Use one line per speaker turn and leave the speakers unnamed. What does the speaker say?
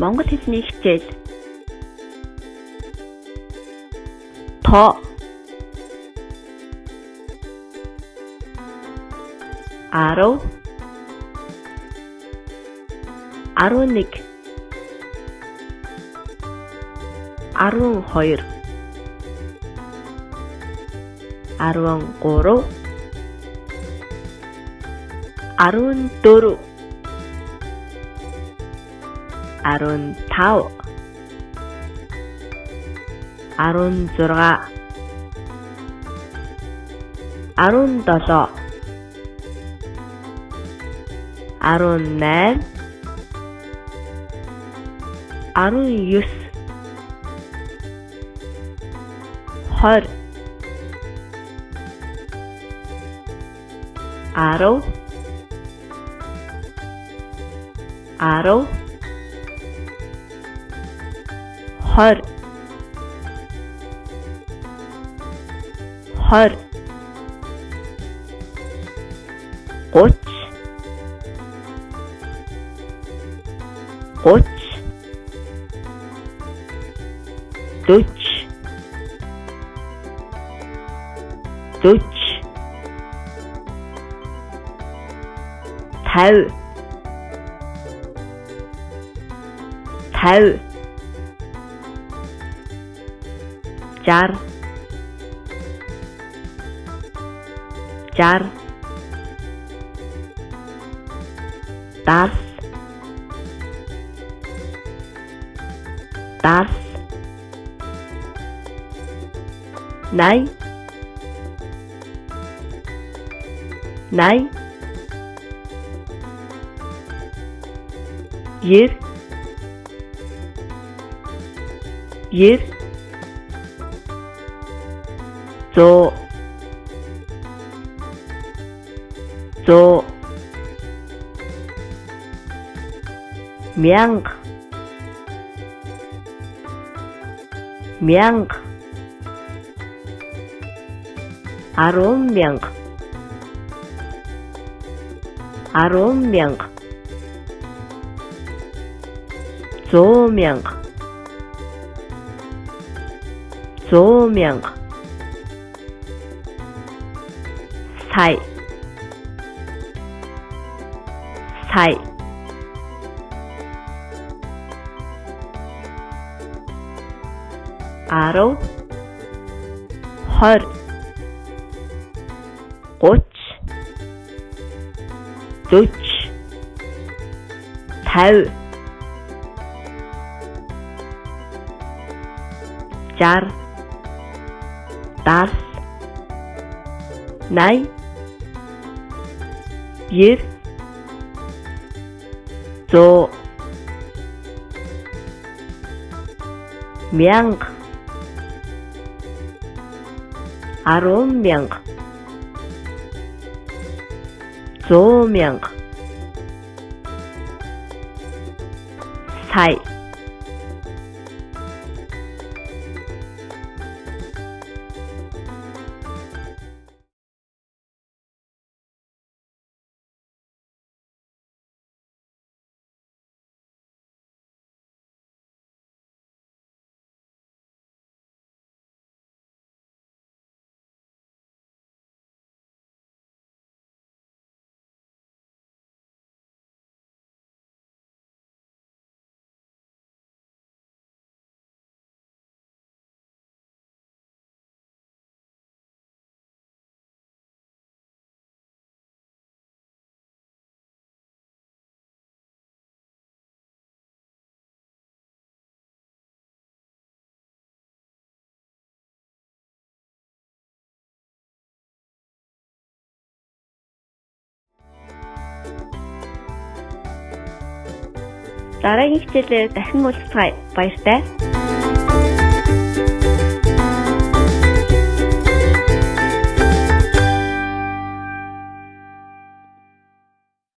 Монгол хэлний хичээл. Тоо 10 11 12 13 14 15 16 17 18 19 20 10 10 20 20 30 30 40 40 50 50 60 60 10 10 90 90 90 100 100 1000 1000 100000 100000 100000 100000 сая сая 10 20 30 40 50 60 10 90 100 1000 100000 100000 сая дараагийн хичээлээр дахин уулзцгаая. Баяртай.